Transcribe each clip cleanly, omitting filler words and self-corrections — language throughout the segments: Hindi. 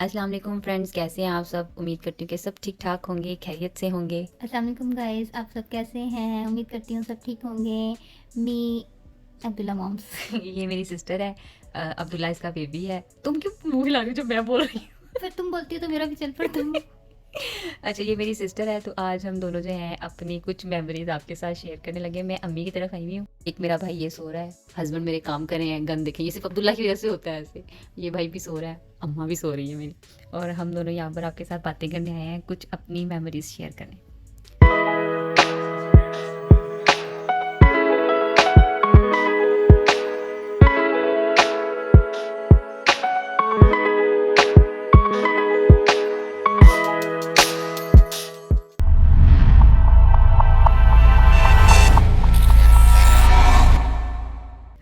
अस्सलाम वालेकुम फ्रेंड्स, कैसे हैं आप सब। उम्मीद करती हूँ कि सब ठीक ठाक होंगे, खैरियत से होंगे। अस्सलाम वालेकुम गाइस, आप सब कैसे हैं? उम्मीद करती हूँ सब ठीक होंगे। मी अब्दुल्ला मॉम्स। ये मेरी सिस्टर है। अब्दुल्ला इसका बेबी है। तुम क्यों मुंह हिला रही हो जब मैं बोल रही हूँ? फिर तुम बोलती हो तो मेरा भी चल पड़ता है। अच्छा, ये मेरी सिस्टर है। तो आज हम दोनों जो हैं अपनी कुछ मेमोरीज आपके साथ शेयर करने लगे। मैं अम्मी की तरफ आई हुई हूँ। एक मेरा भाई ये सो रहा है, हस्बैंड मेरे काम कर रहे हैं, गन देखें। ये सिर्फ अब्दुल्ला की वजह से होता है ऐसे। ये भाई भी सो रहा है, अम्मा भी सो रही है मेरी। और हम दोनों यहाँ पर आपके साथ बातें करने आए हैं, कुछ अपनी मेमोरीज शेयर करने।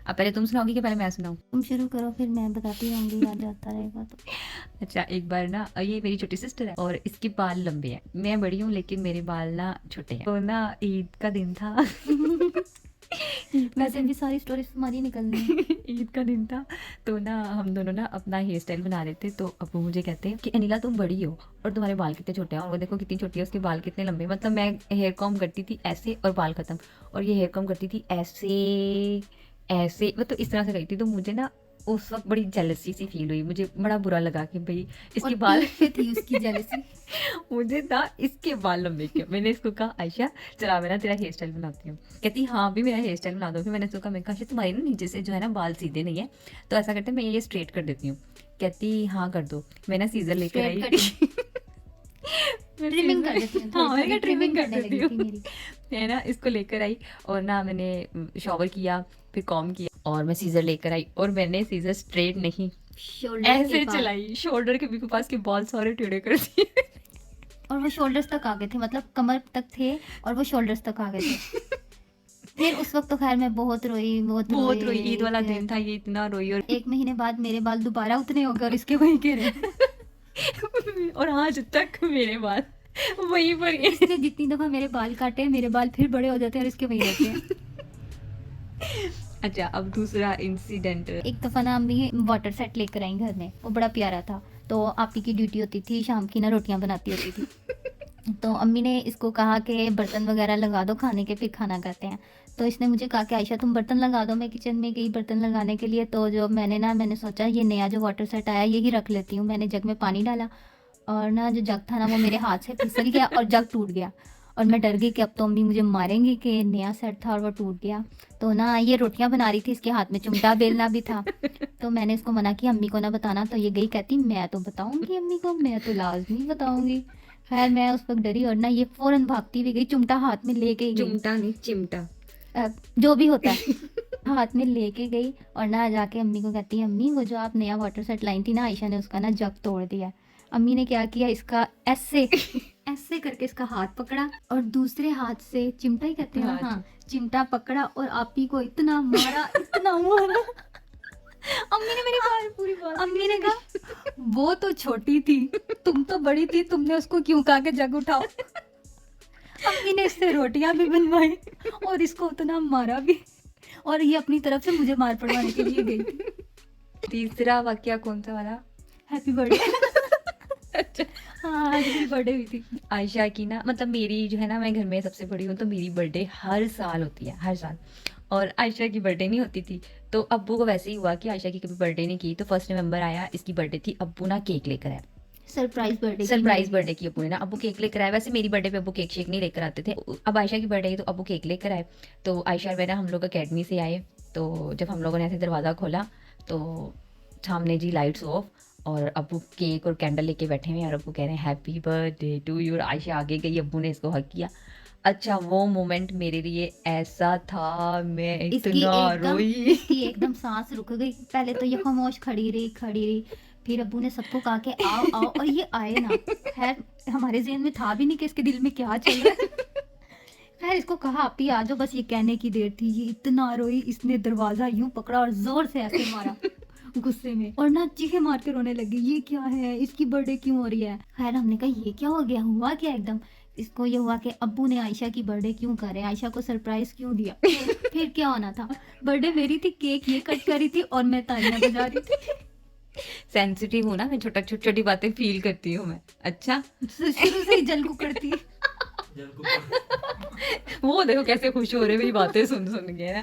अब पहले तुम सुनाओगी कि पहले मैं सुनाऊँ? तुम शुरू करो, फिर मैं बताती रहूँगी, याद आता रहेगा तो। अच्छा, एक बार ना, ये मेरी छोटी सिस्टर है और इसके बाल लंबे हैं। मैं बड़ी हूँ लेकिन मेरे बाल ना छोटे हैं। तो ना ईद का दिन था। वैसे भी सारी स्टोरी तुम्हारी निकलनी है। ईद का दिन था। तो ना हम दोनों ना अपना हेयर स्टाइल बना रहे थे। तो अबू मुझे कहते हैं कि अनिला तुम बड़ी हो और तुम्हारे बाल कितने छोटे हैं, और वो देखो कितनी छोटी है, उसके बाल कितने लंबे। मतलब मैं हेयर कॉम करती थी ऐसे और बाल खत्म, और ये हेयर कॉम करती थी ऐसे ऐसे, मतलब इस तरह से करती थी। तो मुझे ना उस वक्त बड़ी जेलसी सी फील हुई। मुझे बड़ा बुरा लगा कि भाई इसके और बाल पीक पे थी उसकी जेलसी। मुझे था इसके बाल लंबे क्यों। मैंने इसको कहा आयशा चला मैं ना तेरा हेयर स्टाइल बनाती हूँ। कहती हाँ अभी मेरा हेयर स्टाइल बना दो। फिर मैंने उसको कहा, मैं कहा तुम्हारी ना नीचे से जो है ना बाल सीधे नहीं है, तो ऐसा करते हैं मैं ये स्ट्रेट कर देती हूँ। कहती हाँ कर दो। मैं ना सीजर लेकर स्ट्रेट आई। कटिंग, मैं ट्रिमिंग कर सीजर, देती हूँ, हाँ थोड़ी मैंने कहा थोड़ी ट्रिमिंग ट्रिमिंग कर करने देती लगी हूँ। थी मेरी। मैं ना इसको लेकर आई और ना मैंने शॉवर किया, फिर कॉम किया, और मैं सीजर लेकर आई और मैंने सीजर स्ट्रेट नहीं शोल्डर्स के ऐसे पास, चलाई, शोल्डर के भी पास के बाल सारे टेढ़े कर दिए। और वो शोल्डर्स तक आ गए थे, मतलब कमर तक थे और वो शोल्डर्स तक आ गए थे। फिर उस वक्त तो खैर मैं बहुत रोई, बहुत बहुत रोई। ईद रोई। वाला फिर दिन था, ये इतना रोई। और 1 महीने बाद मेरे बाल दोबारा उतने हो गए और इसके वहीं के रहे। और आज तक मेरे बाल वहीं पर ही इसने जितनी दफा मेरे बाल काटे हैं, मेरे बाल फिर बड़े हो जाते हैं और इसके वहीं रहते हैं। अच्छा, अब दूसरा इंसिडेंट। एक दफा ना अम्मी वाटर सेट लेकर आई घर में, वो बड़ा प्यारा था। तो आपी की ड्यूटी होती थी शाम की ना, रोटियां बनाती होती थी। तो अम्मी ने इसको कहा कि बर्तन वगैरह लगा दो खाने के, फिर खाना खाते हैं। तो इसने मुझे कहा कि आयशा तुम बर्तन लगा दो। मैं किचन में गई बर्तन लगाने के लिए। तो जो मैंने सोचा ये नया जो वाटर सेट आया यही रख लेती हूँ। मैंने जग में पानी डाला और ना जो जग था ना वो मेरे हाथ से फिसल गया और जग टूट गया। और मैं डर गई कि अब तो अम्मी मुझे मारेंगी कि नया सेट था और वो टूट गया। तो ना ये रोटियां बना रही थी, इसके हाथ में चिमटा बेलना भी था। तो मैंने इसको मना किया अम्मी को ना बताना। तो ये गई कहती मैं तो बताऊंगी अम्मी को, मैं तो लाजमी बताऊंगी। खैर मैं उस वक्त डरी और ना ये फौरन भागती हुई गई, चिमटा हाथ में लेके ही गई। चिमटा नहीं चिमटा। जो भी होता है, हाथ में लेके गई और ना जाके अम्मी को कहती है अम्मी वो जो आप नया वाटर सेट लाई थी ना, आयशा ने उसका ना जग तोड़ दिया है। अम्मी ने क्या किया, इसका ऐसे ऐसे करके इसका हाथ पकड़ा और दूसरे हाथ से चिमटा ही कहते हैं ना, हाँ चिमटा पकड़ा और आपी को इतना मारा, इतना मारा। अम्मी ने मेरी बात पूरी बात अम्मी ने कहा वो तो छोटी थी, तुम तो बड़ी थी, तुमने उसको क्यों कहा कि जग उठाओ। अम्मी ने इससे रोटियां भी बनवाई और इसको उतना मारा भी, और ये अपनी तरफ से मुझे मार पड़वाने के लिए गई थी। तीसरा वाक्य कौन सा वाला? Happy birthday. अच्छा, हाँ आज मेरी बर्थडे हुई थी। आयशा की ना, मतलब मेरी जो है ना, मैं घर में सबसे बड़ी हूँ, तो मेरी बर्थडे हर साल होती है, हर साल। और आयशा की बर्थडे नहीं होती थी। तो अब्बू को वैसे ही हुआ कि आयशा की कभी बर्थडे नहीं की। तो 1 नवंबर आया, इसकी बर्थडे थी। अब्बू ना केक लेकर आया, सरप्राइज बर्थडे, सरप्राइज बर्थडे की अब्बू ने ना। अब्बू केक लेकर आए। वैसे मेरी बर्थडे पे अब्बू केक शेक नहीं लेकर आते थे। अब आयशा की बर्थडे है तो अब्बू केक लेकर आए। तो आयशा और मैं ना, हम लोग अकेडमी से आए। तो जब हम लोगों ने ऐसे दरवाज़ा खोला तो सामने जी लाइट्स ऑफ, और अब्बू केक और कैंडल लेके बैठे हुए हैं, और अब्बू कह रहे हैं हैप्पी बर्थडे टू यू। और आयशा आगे गई, अब्बू ने इसको हक किया। अच्छा, वो मोमेंट मेरे लिए ऐसा था, मैं इतना रोई। इसकी एकदम सांस रुक गई। पहले तो ये खामोश खड़ी रही। फिर अब्बू ने सबको कहा कि आओ आओ, और ये आए ना। खैर हमारे ज़हन में था भी नहीं कि इसके दिल में क्या चल रहा है। खैर इसको कहा आप ही आ जाओ, बस ये कहने की देर थी। ये इतना रोई, इसने दरवाजा यूं पकड़ा और जोर से ऐसे मारा गुस्से में, और ना चीखे मार के रोने लगी। ये क्या है, इसकी बर्थडे क्यों हो रही है। खैर हमने कहा ये क्या हो गया, हुआ क्या एकदम। इसको ये हुआ कि अब्बू ने आयशा की बर्थडे क्यों करे, आयशा को सरप्राइज क्यों दिया। फिर क्या होना था, बर्थडे मेरी थी, केक ये कट करी थी और मैं तालियां बजा रही थी। सेंसिटिव हूँ ना मैं, छोटी छोटी बातें फील करती हूँ मैं। अच्छा शुरू से ही जल कुकड़ती है। वो देखो कैसे खुश हो रहे मेरी बातें सुन सुन के ना।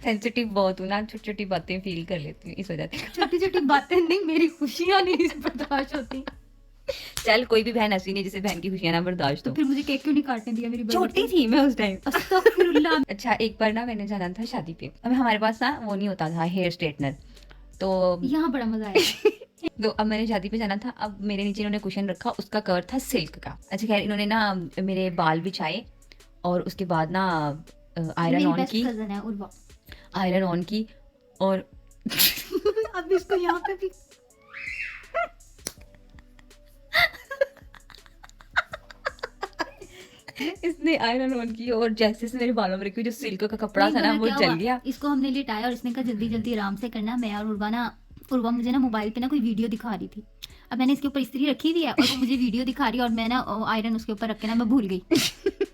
सेंसिटिव बहुत हूँ ना, छोटी छोटी बातें फील कर लेती हूँ इस वजह से। छोटी छोटी बातें नहीं, मेरी खुशियाँ नहीं बर्दाश्त होती। चल कोई भी बहन ऐसी नहीं जिसे बहन की खुशियां ना बर्दाश्त तो हो। फिर मुझे केक क्यों नहीं काटने दिया मेरी बर्थडे छोटी पे? थी मैं उस टाइम। अस्तगफिरुल्लाह। अच्छा एक बार ना मैंने जाना था शादी पे, अब हमारे पास ना वो नहीं होता था हेयर स्ट्रेटनर, तो यहाँ बड़ा मजा आया। तो अब मैंने शादी पे जाना था। अब मेरे नीचे इन्होंने कुशन रखा, उसका कवर था सिल्क का। अच्छा खैर इन्होंने ना मेरे बाल बिछाए और उसके बाद ना आयरन मेरी ऑन बेस्ट की, कजन है उर्वा। आयरन ऑन की और अब इसको यहाँ पे भी इसने आयरन ऑन की और जैसे इसने मेरे बालों में रखी हुई जो सिल्क का कपड़ा नहीं था ना पता वो क्या जल हुआ, गया। इसको हमने लिटाया और इसने कहा जल्दी जल्दी आराम से करना। मैं और उर्वा मुझे ना मोबाइल पे ना कोई वीडियो दिखा रही थी। अब मैंने इसके ऊपर इस्त्री रखी हुई है और वो मुझे वीडियो दिखा रही है और मैं ना आयरन उसके ऊपर रख के ना मैं भूल गई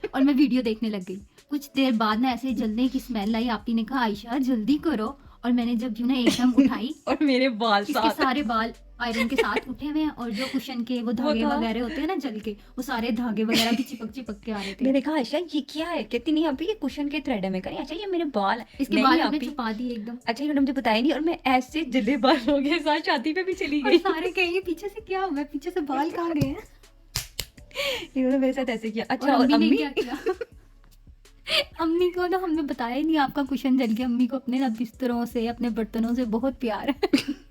और मैं वीडियो देखने लग गई। कुछ देर बाद ना ऐसे जलने की स्मेल आई। आपी ने कहा आयशा जल्दी करो, और मैंने जब यूं ना एकदम उठाई, और मेरे बाल इसके साथ सारे बाल आयरन के साथ उठे हुए हैं और जो कुशन के वो धागे था। वगैरह होते हैं ना जल के, वो सारे धागे वगैरह भी चिपक चिपक के आ रहे थे। मैंने कहा आयशा ये क्या है, कहती नहीं अभी ये कुशन के थ्रेड है। मैं कहा अच्छा ये मेरे बाल हैं। इसके नहीं बाल हमने अभी। छुपा दिए एकदम। अच्छा इन्होंने मुझे बताया नहीं और मैं ऐसे जले बालों के साथ शादी पे भी चली और गई। सारे कहेंगे पीछे से क्या हुआ है, पीछे से बाल कहाँ गए हैं। इन्होंने मेरे साथ ऐसे किया। अच्छा और और अम्मी ने अम्मी क्या किया, अम्मी को ना हमने बताया ही नहीं आपका कुशन जल गया। अम्मी को अपने ना बिस्तरों से अपने बर्तनों से बहुत प्यार है।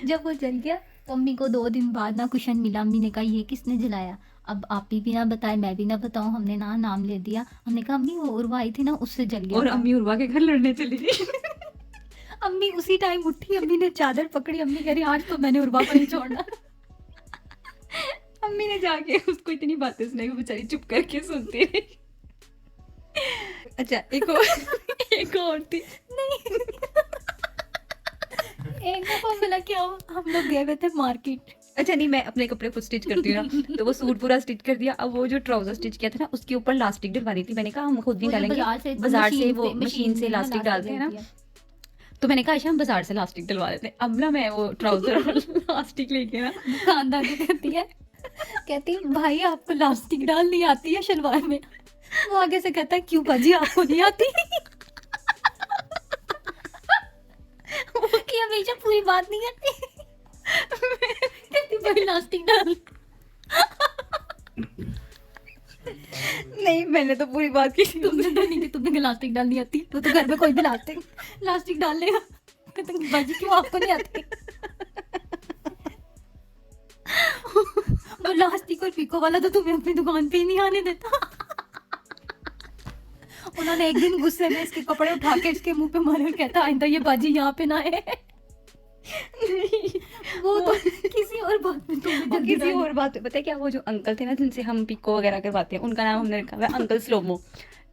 जब वो जल गया तो अम्मी को 2 दिन बाद ना कुशन मिला। अम्मी ने कहा ये किसने जलाया। अब आप ही भी ना बताए, मैं भी ना बताऊं, हमने ना नाम ले दिया। हमने कहा अम्मी वो उर्वा आई थी ना उससे जल गया और था। अम्मी उर्वा के घर लड़ने चली गई। अम्मी उसी टाइम उठी, अम्मी ने चादर पकड़ी, अम्मी कह रही आज तो मैंने उर्वा को नहीं छोड़ना। अम्मी ने जाके उसको इतनी बातें सुनाई, वो बेचारी चुप करके सुनती रही। अच्छा एक और थी। एक दफा मिला क्या हुआ, हम लोग गए हुए थे मार्केट। अच्छा नहीं मैं अपने कपड़े खुद स्टिच करती हूँ ना, तो वो सूट पूरा स्टिच कर दिया। अब वो जो ट्राउजर स्टिच किया था ना उसके ऊपर लास्टिक डलवानी थी। मैंने कहा हम खुद नहीं वो जो डालेंगे, बाजार से वो मशीन से ना लास्टिक डालते हैं ना। दिया। तो मैंने कहा अच्छा हम बाजार से लास्टिक डलवा लेते हैं। अब ना मैं वो ट्राउजर और लास्टिक लेके ना दुकानदार को कहती है भाई आपको लास्टिक डालनी आती है शलवार में। वो आगे से कहता है क्यों बाजी आपको नहीं आती। वो की हमेशा पूरी बात नहीं आती। कहती भाई लास्टिक डाल। नहीं मैंने तो पूरी बात की थी। तुमने तो नहीं कि तुमने लास्टिक डालनी आती, तो घर में कोई भी लास्टिक डाल लेगा। कहते बाजी क्यों आपको नहीं आती। वो लास्टिक और पीको वाला तो तुम्हें अपनी दुकान पे ही नहीं आने देता। उन्होंने एक दिन गुस्से में इसके कपड़े उठा के इसके मुंह पे मारे और कहता आइंदा ये बाजी यहाँ पे ना है। वो तो किसी और बात में तुम्हें किसी और बात पे पता है क्या, वो जो अंकल थे ना जिनसे हम पिको वगैरह करवाते हैं उनका नाम हमने रखा हुआ है अंकल स्लोमो।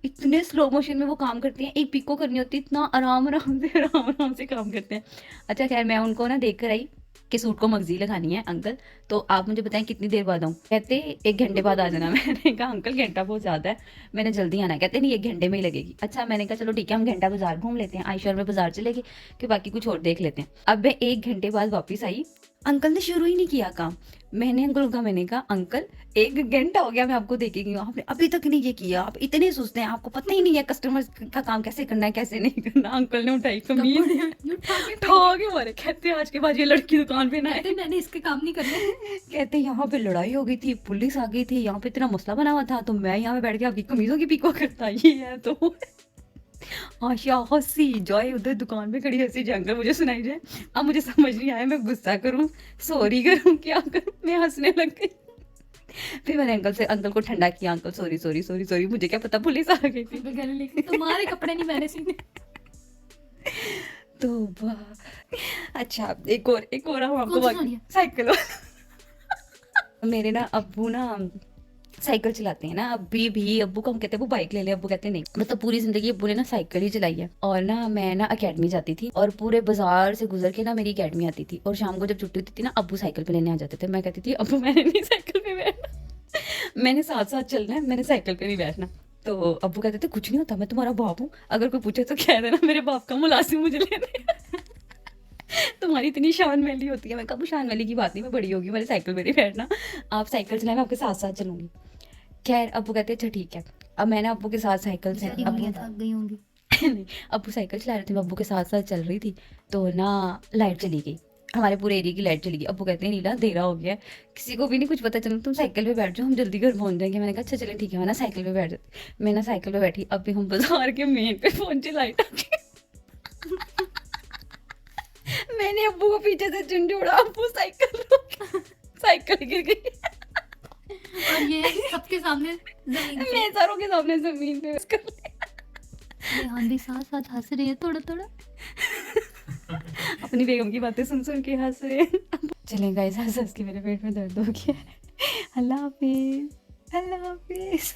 इतने स्लो मोशन में वो काम करते हैं, एक पिको करनी होती है इतना आराम आराम से काम करते हैं। अच्छा खैर मैं उनको ना देख कर आई कि सूट को मगजी लगानी है अंकल, तो आप मुझे बताएं कितनी देर बाद आऊँ। कहते 1 घंटे बाद आ जाना। मैंने कहा अंकल घंटा बहुत ज़्यादा है, मैंने जल्दी आना है। कहते नहीं 1 घंटे में ही लगेगी। अच्छा मैंने कहा चलो ठीक है हम घंटा बाजार घूम लेते हैं, आयशा और मैं बाजार चले गए कि बाकी कुछ और देख लेते हैं। अब मैं 1 घंटे बाद वापस आई, अंकल ने शुरू ही नहीं किया काम। मैंने कहा अंकल 1 घंटा हो गया मैं आपको देखेगी, आपने अभी तक नहीं ये किया, आप इतने सुस्ते हैं, आपको पता ही नहीं है कस्टमर का काम कैसे करना है कैसे नहीं करना। अंकल ने उठाई कमीज ठा के मारे। कहते आज के बाद ये लड़की दुकान पे ना आए। कहते मैंने इसके काम नहीं करने। कहते यहाँ पे लड़ाई हो गई थी, पुलिस आ गई थी, यहाँ पे इतना मसला बना हुआ था, तो मैं यहाँ पे बैठ के आपकी कमीजों की पीको करता। ये है तो आशा हंसी जॉय उधर दुकान पे खड़ी हंसी जंगल मुझे सुनाई जाए। अब मुझे समझ नहीं आया मैं गुस्सा करूं सॉरी करूं क्या करूं, मैं हंसने लग गई। फिर मैंने अंकल को ठंडा किया, uncle sorry sorry sorry sorry, मुझे क्या पता पुलिस आ गई थी। तुम्हारे कपड़े नहीं मैंने सीने। तो अच्छा एक और हम आपको कौन सी गाड़ी है? साइकिल। मेरे ना अब्बू ना साइकिल चलाते हैं ना, अभी भी अब्बू को हम कहते हैं वो बाइक ले ले, अब्बू कहते नहीं। मतलब पूरी जिंदगी अब्बू ने ना साइकिल ही चलाई है। और ना मैं ना अकेडमी जाती थी और पूरे बाजार से गुजर के ना मेरी अकेडमी आती थी, और शाम को जब छुट्टी होती थी ना अब्बू साइकिल पे लेने आ जाते थे। मैं कहती थी अब्बू मैंने नहीं साइकिल पे बैठना, मैंने साथ साथ चलना है, मैंने साइकिल पे नहीं बैठना। तो अब्बू कहते थे कुछ नहीं होता, मैं तुम्हारा बाप हूँ, अगर कोई पूछे तो कह देना मेरे बाप का मुलाजिम मुझे लेने। तुम्हारी इतनी शान वैली होती है। मैं कब शान वैली की बात नहीं, मैं बड़ी होगी, मेरे साइकिल पे नहीं बैठना, आप साइकिल चलाए, मैं आपके साथ साथ चलूंगी। खैर अब्बू कहते अच्छा ठीक है। अब मैं ना अब्बू के साथ साइकिल से बेचारी अब्बू मियाँ थक गई होंगी। नहीं, अब्बू साइकिल चला रहे थे, मैं अब्बू के साथ साथ चल रही थी, तो ना लाइट चली गई, हमारे पूरे एरिया की लाइट चली गई। अब्बू कहते हैं नीला अंधेरा हो गया है, किसी को भी नहीं कुछ पता चला, तुम साइकिल पे बैठ जाओ, हम जल्दी घर पहुंच जाएंगे। मैंने कहा अच्छा चलें ठीक है, मैं ना साइकिल पे बैठ जाती। मैं ना साइकिल पे बैठी, अभी हम बाजार के मेन पे पहुंचे, लाइट आ गई। मैंने अब्बू को पीछे से चुन जोड़ा, अब्बू साइकिल गिर गई। और ये सबके सामने जमीन पे। मैं सारों के सामने जमीन पे बस कर रेहान भी साथ साथ हंस रही है थोड़ा थोड़ा। अपनी बेगम की बातें सुन सुन के हंस रहे हैं। चलें गाइस, हंस हंस के मेरे पेट में दर्द हो गया है। अल्लाह हाफिज, अल्लाह हाफिज।